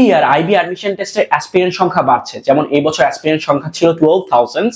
ইয়ার IB admission টেস্টের aspirant সংখ্যা বাড়ছে। যেমন এই বছর অ্যাসপিরেন্ট সংখ্যা ছিল 12,000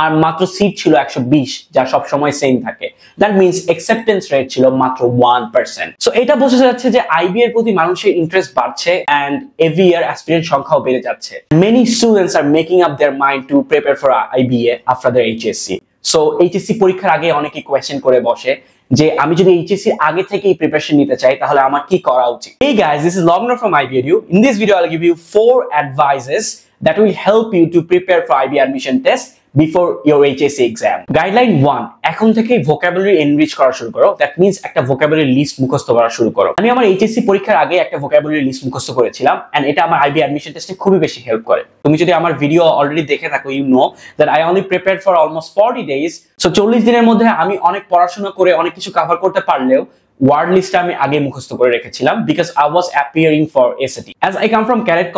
আর মাত্র সিট ছিল 120, যা সব সময় সেম থাকে। দ্যাট মিন্স অ্যাকসেপ্টেন্স রেট ছিল মাত্র 1%। সো এটা বোঝা যাচ্ছে যে আইবি এর প্রতি মানুষের ইন্টারেস্ট বাড়ছে এন্ড এভরি ইয়ার অ্যাসপিরেন্ট সংখ্যাও বেড়ে যাচ্ছে। Many students are making up their mind to prepare for IBA after their HSC. So HSC পরীক্ষার আগে অনেকে কোয়েশ্চেন করে বসে যে আমি যদি এইচএসসি আগে থেকেই প্রিপারেশন নিতে চাই তাহলে আমার কি করা উচিত। Hey guys, this is Logner from IB Edu. In this video I'll give you 4 advices that will help you to prepare for IB admission test before your HSC exam. Guideline 1, এখন থেকে vocabulary enrich করা শুরু করো। That means একটা vocabulary list মুখস্থ করা শুরু করো। আমি আমার HSC পরীক্ষার আগে একটা vocabulary list মুখস্থ করেছিলাম and এটা আমার IB admission টেস্টে খুবই বেশি হেল্প করে। তুমি যদি আমার ভিডিও অলরেডি দেখে থাকো, you know that I only prepared for almost 40 days. So 40 দিনের মধ্যে আমি অনেক পড়াশোনা করে অনেক কিছু কভার করতে পারলেও ওয়ার্ড লিস্টটা আমি আগে মুখস্থ করে রেখেছিলাম because I was appearing for SAT. As I come from Cadet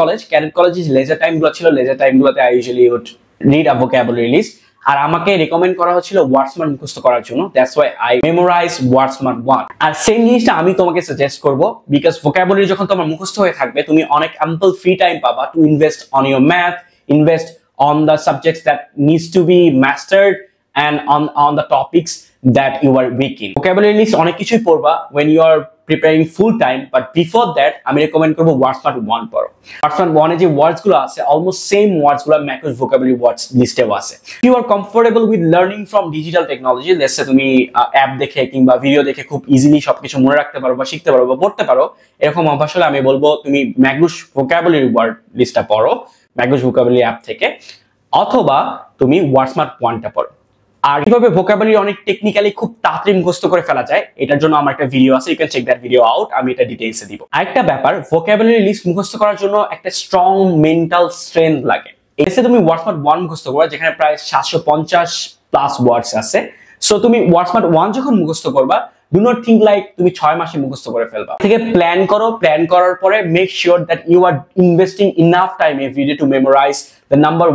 College is leisure time গুলো ছিল, leisure time গুলোতে I usually would read a vocabulary list আর আমাকে রেকমেন্ড করা হচ্ছিল ওয়ার্ডসমার্ট মুখস্থ করার জন্য। That's why I memorized word smart 1। আর সেম জিনিসটা আমি তোমাকে সাজেস্ট করব বিকজ vocabulary যখন তোমার মুখস্থ হয়ে থাকবে তুমি অনেক অ্যাম্পল ফ্রি টাইম পাবা to invest on your math, invest on the subjects that needs to be mastered and on the topics that you are weak in. Vocabulary list অনেক কিছুই পড়বা when you are preparing full time, but before that আমি recommend করব ওয়ার্ডসমার্ট 1 পড়ো। ওয়ার্ডসমার্ট 1 এ যে ওয়ার্ডস গুলো আছে almost same ওয়ার্ডস গুলো ম্যাক্রোস vocabulary ওয়ার্ডস লিস্টেও আছে। If you are comfortable with learning from digital technology, let's say তুমি অ্যাপ দেখে কিংবা ভিডিও দেখে খুব ইজিলি সবকিছু মনে রাখতে পারো বা শিখতে পারো বা পড়তে পারো, এরকম অভ্যাস হলে আমি বলবো তুমি ম্যাক্রোস vocabulary ওয়ার্ড লিস্টটা পড়ো ম্যাক্রোস vocabulary অ্যাপ থেকে, অথবা তুমি ওয়ার্ডসমার্ট 1 টা পড়ো। আর কিভাবে vocabulary অনেক টেকনিক্যালি খুব তাড়াতাড়ি মুখস্থ করে ফেলা যায় এটার জন্য আমার একটা ভিডিও আছে, you can check that video out, আমি এটা ডিটেইলসে দিব। আরেকটা ব্যাপার, vocabulary লিস্ট মুখস্থ করার জন্য একটা স্ট্রং মেন্টাল স্ট্রেংথ লাগে। এসে তুমি ওয়ার্ডসমার্ট 1 মুখস্থ করো যেখানে প্রায় 750 প্লাস ওয়ার্ডস আছে। সো তুমি ওয়ার্ডসমার্ট 1 যখন মুখস্থ করবা, ডু নট থিঙ্ক লাইক তুমি 6 মাসে মুখস্থ করে ফেলবা। থেকে প্ল্যান করো, প্ল্যান করার পরে make sure that you are investing enough time every day to memorize the number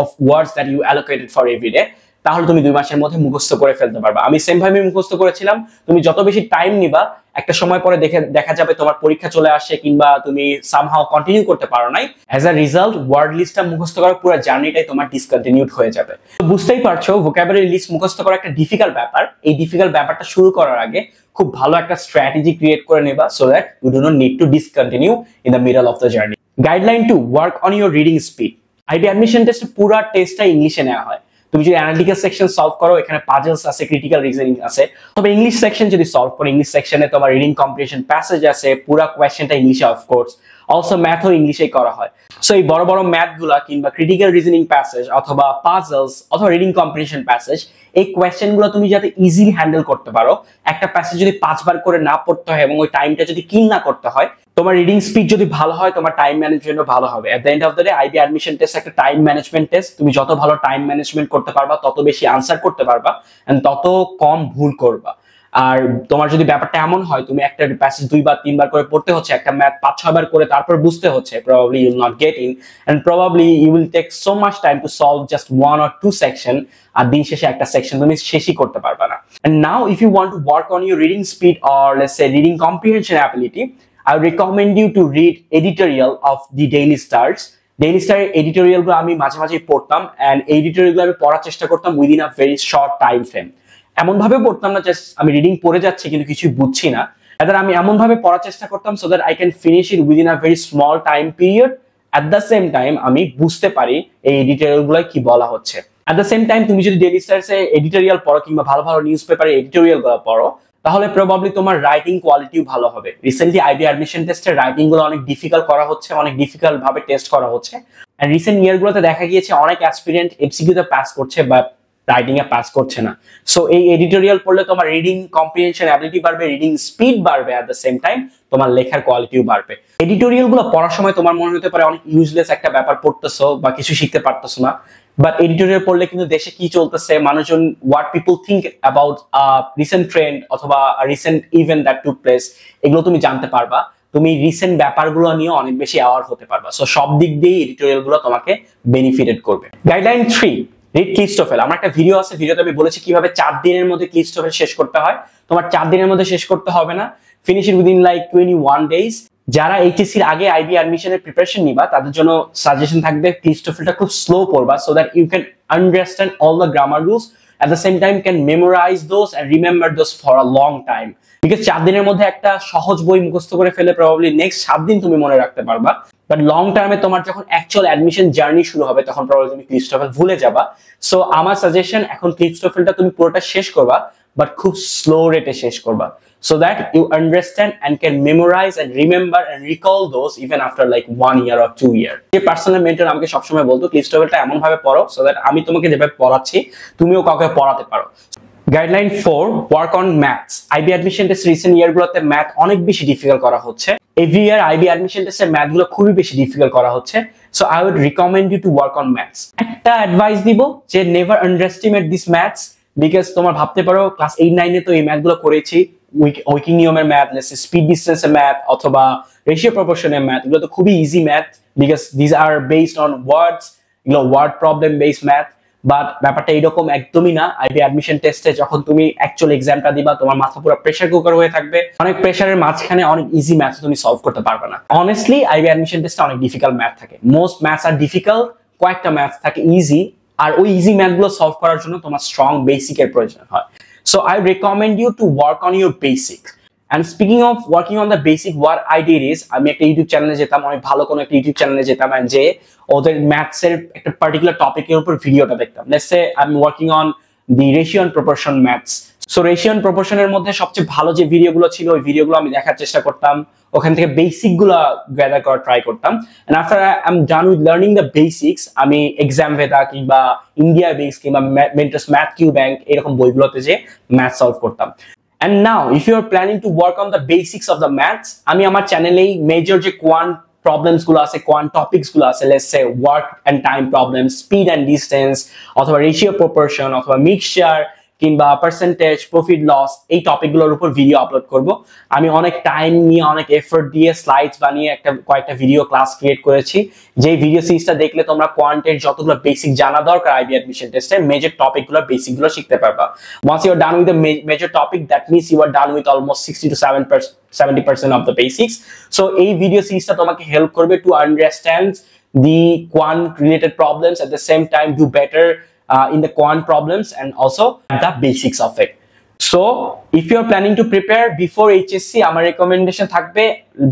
of words that you allocated for every day. তাহলে তুমি 2 মাসের মধ্যে মুখস্থ করে ফেলতে পারবা। আমি সেম ভাবে মুখস্থ করেছিলাম। তুমি যত বেশি টাইম নিবা একটা সময় পরে দেখা যাবে তোমার পরীক্ষা চলে আসে কিংবা তুমি সামহাউ কন্টিনিউ করতে পারো নাই। অ্যাজ আ রিজাল্ট ওয়ার্ড লিস্টটা মুখস্থ করার পুরো জার্নিটাই তোমার ডিসকন্টিনিউড হয়ে যাবে। তো বুঝতেই পারছো vocabulary লিস্ট মুখস্থ করা একটা ডিফিকাল্ট ব্যাপার। এই ডিফিকাল্ট ব্যাপারটা শুরু করার আগে খুব ভালো একটা স্ট্র্যাটেজি ক্রিয়েট করে নেবা so that you do not need to discontinue in the middle of the journey. Guideline 2, work on your reading speed. IB admission টেস্টে পুরো টেস্টটা ইংলিশে নেওয়া হয়। তুমি যদি অ্যানালিটিক্যাল সেকশন সলভ করো এখানে পাজলস আছে, ক্রিটিক্যাল রিজনিং আছে। তবে ইংলিশ সেকশন যদি সলভ করো, ইংলিশ সেকশনে তোমার রিডিং কম্প্রিহেনশন প্যাসেজ আছে, পুরো কোয়েশ্চেনটা ইংলিশে অফকোর্স, অলসো ম্যাথও ইংলিশেই করা হয়। সো এই বড় বড় ম্যাথগুলা কিংবা ক্রিটিক্যাল রিজনিং প্যাসেজ অথবা পাজলস অথবা রিডিং কম্প্রিহেনশন প্যাসেজ, এই কোয়েশ্চেনগুলো তুমি যাতে ইজিলি হ্যান্ডেল করতে পারো, একটা প্যাসেজ যদি 5 বার করে না পড়তে হয় এবং ওই টাইমটা যদি কিল না করতে হয়, তোমার রিডিং স্পিড যদি ভালো হয় তোমার টাইম ম্যানেজমেন্টও ভালো হবে। At the end of the day IB admission test একটা টাইম ম্যানেজমেন্ট টেস্ট। তুমি যত ভালো টাইম ম্যানেজমেন্ট করতে পারবা তত বেশি আনসার করতে পারবা এন্ড তত কম ভুল করবা। আর তোমার যদি ব্যাপারটা এমন হয় তুমি একটা প্যাসেজ 2 বার 3 বার করে পড়তে হচ্ছে, একটা ম্যাথ 5-6 বার করে তারপর বুঝতে হচ্ছে, probably you will not get in and probably you will take so much time to solve just 1 or 2 section আর দিন শেষে একটা সেকশন তুমি শেষই করতে পারবা না। And now if you want to work on your reading speed or let's say reading comprehension ability, I would recommend you to read editorial of the Daily Stars. Daily Star editorial গুলো আমি মাঝে মাঝে পড়তাম and editorial গুলো আমি পড়ার চেষ্টা করতাম within a very short time frame. এমন ভাবে পড়তাম না জাস্ট আমি রিডিং পড়ে যাচ্ছি কিন্তু কিছুই বুঝছি না, এদের আমি এমন ভাবে পড়ার চেষ্টা করতাম so that I can finish it within a very small time period. At the same time আমি বুঝতে পারি এই এডিটোরিয়াল গুলো কি বলা হচ্ছে। At the same time তুমি যদি ডেইলি স্টারস এ এডিটোরিয়াল পড়ো কিংবা ভালো ভালো নিউজ পেপারে এডিটোরিয়াল গুলো পড়ো তাহলে প্রবাবলি তোমার রাইটিং কোয়ালিটিও ভালো হবে। রিসেন্টলি আইবি অ্যাডমিশন টেস্টের রাইটিং গুলো অনেক ডিফিকাল্ট করা হচ্ছে, অনেক ডিফিকাল্ট ভাবে টেস্ট করা হচ্ছে এন্ড রিসেন্ট ইয়ার গুলোতে দেখা গিয়েছে অনেক অ্যাসপিরেন্ট এমসিকিউ তে পাস করছে বা রাইটিং এ পাস করছে না। সো এই এডিটোরিয়াল পড়লে তোমার রিডিং কম্প্রিহেনশন অ্যাবিলিটি বাড়বে, রিডিং স্পিড বাড়বে, এট দ্য সেম টাইম তোমার লেখার কোয়ালিটিও বাড়বে। এডিটোরিয়াল গুলো পড়ার সময় তোমার মনে হতে পারে অনেক ইউজলেস একটা ব্যাপার, পড়তেছো বা কিছু শিখতে পারতেছো না, বাট এডিটোরিয়াল পড়লে কিন্তু দেশে কি চলতেছে, মানুষজন what people think about recent trend অথবা recent event that took place, এগুলো তুমি জানতে পারবা। তুমি রিসেন্ট ব্যাপারগুলো নিয়ে অনেক বেশি অ্যাওয়ার হতে পারবা। সো সব দিক দিয়ে এডিটোরিয়াল গুলো তোমাকে বেনিফিটেড করবে। গাইডলাইন 3, রিড ক্লিস্টোফেল। আমার একটা ভিডিও আছে, ভিডিওতে আমি বলেছি কিভাবে 4 দিনের মধ্যে ক্লিস্টোফেল শেষ করতে হয়। তোমার 4 দিনের মধ্যে শেষ করতে হবে না, finish it within like 21 days। যারা এইচএসসির আগে আইবি অ্যাডমিশনের প্রিপারেশন নিবা তাদের জন্য সাজেশন থাকবে ক্লিচ টোফেলটা খুব স্লো পড়বা so that you can understand all the grammar rules at the same time can memorize those and remember those for a long time because 4 দিনের মধ্যে একটা সহজ বই মুখস্থ করে ফেলে প্রবাবলি নেক্সট 7 দিন তুমি মনে রাখতে পারবা বাট লং টার্মে তোমার যখন অ্যাকচুয়াল অ্যাডমিশন জার্নি শুরু হবে তখন প্রবাবলি তুমি ক্লিচ টোফেল ভুলে যাবা সো আমার সাজেশন এখন ক্লিচ টোফেলটা তুমি পুরোটা শেষ করবা বাট খুব স্লো রেটে শেষ করবা so that you understand and can memorize and remember and recall those even after like 1 year or 2 year যে পার্সোনাল মেন্টর আমাকে সবসময় বলতো ক্লিচ টোফেলটা এমন ভাবে পড়ো so that আমি তোমাকে যেভাবে পড়াচ্ছি তুমিও কাউকে পড়াতে পারো guideline 4 work on maths IB admission test recent ইয়ারগুলোতে ম্যাথ অনেক বেশি ডিফিকাল্ট করা হচ্ছে এভরি ইয়ার আইবি অ্যাডমিশন টেস্টে ম্যাথগুলো খুবই বেশি ডিফিকাল্ট করা হচ্ছে so I would recommend you to work on maths একটা অ্যাডভাইস দিব যে never underestimate this maths because তোমার ভাবতে পারো ক্লাস 8 9 এ তো এই ম্যাথগুলো করেছি উইকিং নিয়মের ম্যাথ স্পিড ডিস্টেন্সের ম্যাথ অথবা রেশিও প্রপোর্শনের ম্যাথ এগুলো তো খুবই easy math because this are based on words এগুলো word problem based math but ব্যাপারটা এরকম একদমই না আইবি অ্যাডমিশন টেস্টে যখন তুমি অ্যাকচুয়াল এক্সামটা দিবা তোমার মাথা পুরো প্রেসার কুকার হয়ে থাকবে অনেক প্রেসারের মাঝখানে অনেক ইজি ম্যাথ তুমি সলভ করতে পারবে না অনেস্টলি আইবি অ্যাডমিশন টেস্টে অনেক ডিফিকাল্ট ম্যাথ থাকে মোস্ট ম্যাথস আর ডিফিকাল্ট কয়েকটা ম্যাথ থাকে ইজি আর ওই ইজি ম্যাথগুলো সলভ করার জন্য তোমার স্ট্রং বেসিকের প্রয়োজন হয় so I recommend you to work on your basics and speaking of working on the basic what I did is আমি একটা ইউটিউব চ্যানেলে যেতাম অনেক ভালো কোনো একটা ইউটিউব চ্যানেলে যেতাম and যে ওদের ম্যাথস এর একটা পার্টিকুলার টপিকের উপর ভিডিওটা দেখতাম let's say I'm working on the ratio and proportion maths so ratio and proportion এর মধ্যে সবচেয়ে ভালো যে ভিডিওগুলো ছিল ওই ভিডিওগুলো আমি দেখার চেষ্টা করতাম ওখান থেকে বেসিক গুলো গ্যাদার করার ট্রাই করতাম and after I'm done with learning the basics আমি এক্সামভেদা কিংবা ইন্ডিয়া বেস কিংবা মেন্টরস ম্যাথ কিউ ব্যাংক এরকম বইগুলোতে যে ম্যাথ সলভ করতাম and now if you are planning to work on the basics of the maths আমি আমার চ্যানেলেই major যে quant problems গুলো আছে কোয়ান্ট টপিকস গুলো আছে let's say work and time problems speed and distance অথবা ratio proportion অথবা mixture কিংবা পার্সেন্টেজ প্রফিট লস এই টপিকগুলোর উপর ভিডিও আপলোড করব আমি অনেক টাইম নিয়ে অনেক এফোর্ট দিয়ে স্লাইডস বানিয়ে কয়েকটা ভিডিও ক্লাস ক্রিয়েট করেছি যে ভিডিও সিরিজটা দেখলে তোমরা কোয়ান্টের যতগুলো বেসিক জানা দরকার আইবি অ্যাডমিশন টেস্টে মেজর টপিকগুলো বেসিকগুলো শিখতে পারবা once you are done with the major topic that means you are done with almost 60 to 70% of the basics so এই ভিডিও সিরিজটা তোমাকে হেল্প করবে to understand the quant related problems at the same time do better in the quant problems and also the basics of it so if you are planning to prepare before HSC আমার recommendation থাকবে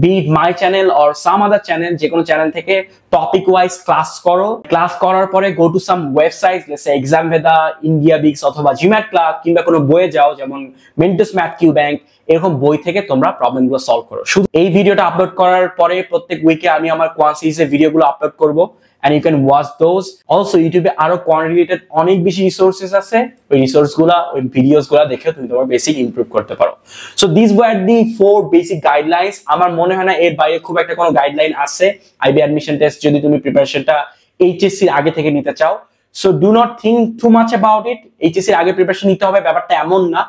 be it my channel or some other channel যে কোনো channel থেকে topic wise class করো class করার পরে go to some websites let's say examveda indiabix অথবা GMAT class কিংবা কোনো বইয়ে যাও যেমন মেন্টস ম্যাথ কিউ ব্যাংক এরকম বই থেকে তোমরা প্রবলেমগুলো সলভ করো শুধু এই ভিডিওটা আপলোড করার পরে প্রত্যেক উইকে আমি আমার কোয়ান্ট সিরিজের ভিডিওগুলো আপলোড করব and you can watch those also YouTube এ আরো কোয়ান্ট রিলেটেড অনেক বেশি রিসোর্সেস আছে ওই রিসোর্সগুলো ওই ভিডিওসগুলো দেখে তুমি তোমার বেসিক ইমপ্রুভ করতে পারো so this were the 4 basic guidelines আমার মনে হয় না এর বাইরে খুব একটা কোনো গাইডলাইন আছে আইবি অ্যাডমিশন টেস্ট যদি তুমি প্রিপারেশনটা এইচএসসি আগে থেকে নিতে চাও so do not think too much about it HSC আগে প্রিপারেশন নিতে হবে ব্যাপারটা এমন না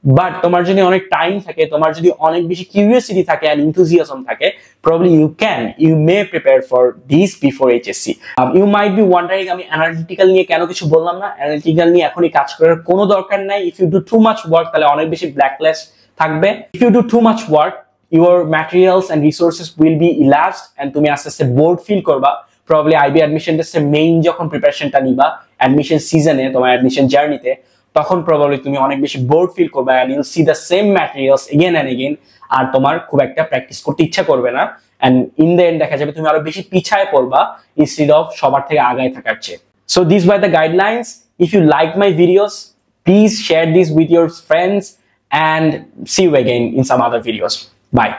বাট তোমার যদি অনেক টাইম থাকে তোমার যদি অনেক বেশি কিউরিওসিটি থাকে এন্ড এনথুজিয়াজম থাকে probably you may prepare for these before HSC you might be wondering আমি অ্যানালিটিক্যাল নিয়ে কেন কিছু বললাম না অ্যানালিটিক্যাল নিয়ে এখনই কাজ করার কোনো দরকার নাই if you do too much work তাহলে অনেক বেশি ব্ল্যাকলিস্ট থাকবে if you do too much work your materials and resources will be elapsed and তুমি আস্তে আস্তে বোর্ড ফিল করবা probably IB admission টেস্টে মেইন যখন প্রিপারেশনটা নিবা অ্যাডমিশন সিজনে তোমার অ্যাডমিশন জার্নিতে তখন প্রবাবলি তুমি অনেক বেশি বোর্ড ফিল করবে and you'll see the same materials again and again আর তোমার খুব একটা প্র্যাকটিস করতে ইচ্ছা করবে না and in the end দেখা যাবে তুমি আরো বেশি পিছায় পড়বা instead of সবার থেকে আগায় থাকার চেয়ে so these were the guidelines if you like my videos please share this with your friends and see you again in some other videos bye